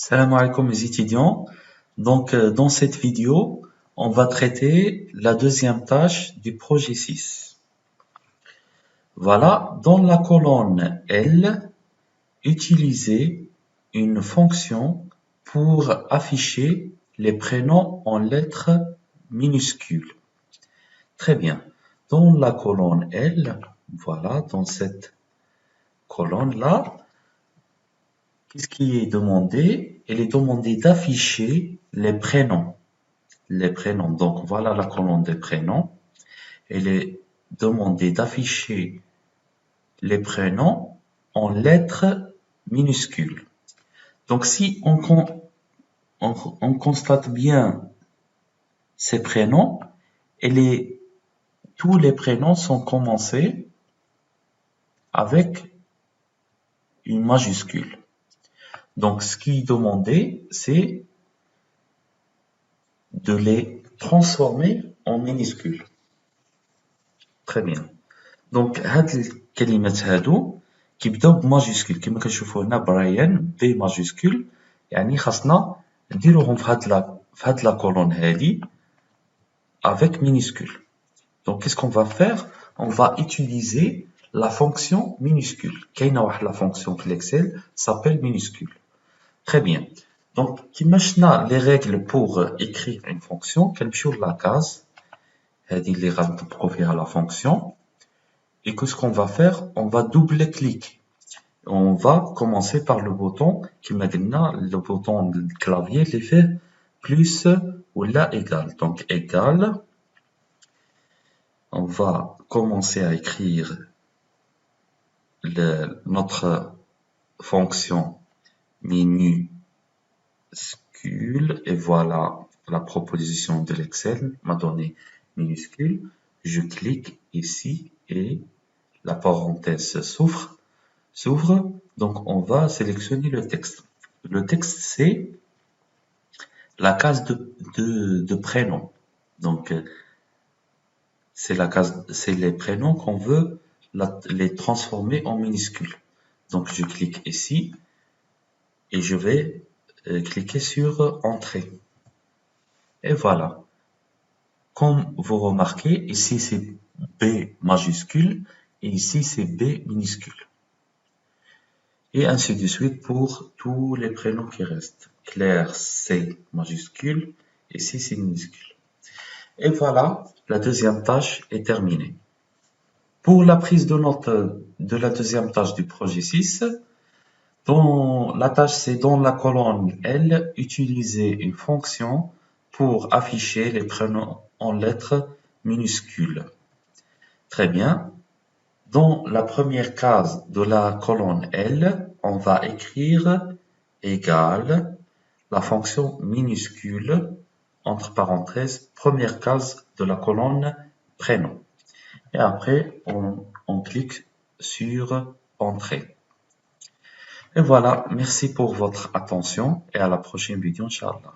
Salam alaikum mes étudiants. Dans cette vidéo, on va traiter la deuxième tâche du projet 6. Voilà, dans la colonne L, utilisez une fonction pour afficher les prénoms en lettres minuscules. Très bien. Dans la colonne L, voilà, dans cette colonne-là, qu'est-ce qui est demandé? Il est demandé d'afficher les prénoms. Les prénoms. Donc, voilà la colonne des prénoms. Il est demandé d'afficher les prénoms en lettres minuscules. Donc, si on constate bien ces prénoms, tous les prénoms sont commencés avec une majuscule. Donc, ce qui est demandé, c'est de les transformer en minuscules. Très bien. Donc, هاد الكلمات هادو كيبداو بماجيسكول كما كنشوفوا هنا براين بي ماجيسكول يعني خاصنا نديروهم في هاد لا كولون هادي avec minuscule. Donc, qu'est-ce qu'on va faire? On va utiliser la fonction minuscule. كاينه واحد la fonction في l'Excel s'appelle minuscule. Très bien. Donc, imaginez les règles pour écrire une fonction. كنمشيو la case هذه اللي غنطبقوا فيها la fonction. Et qu'est-ce qu'on va faire? On va double-cliquer. On va commencer par le bouton qui m'a donné le bouton de clavier qui fait plus ou là égal. Donc égal. On va commencer à écrire notre fonction minuscule. Et voilà la proposition de l'Excel m'a donné minuscule. Je clique ici et la parenthèse s'ouvre. Donc, on va sélectionner le texte. Le texte, c'est la case de prénom. Donc, c'est les prénoms qu'on veut les transformer en minuscules. Donc, je clique ici et je vais cliquer sur Entrée. Et voilà. Comme vous remarquez, ici c'est B majuscule et ici c'est B minuscule. Et ainsi de suite pour tous les prénoms qui restent. Claire, C majuscule, ici c'est minuscule. Et voilà, la deuxième tâche est terminée. Pour la prise de note de la deuxième tâche du projet 6, la tâche c'est dans la colonne L, utiliser une fonction pour afficher les prénoms en lettres minuscules. Très bien. Dans la première case de la colonne L, on va écrire égal la fonction minuscule entre parenthèses, première case de la colonne prénom. Et après, on clique sur Entrée. Et voilà, merci pour votre attention et à la prochaine vidéo, Inch'Allah.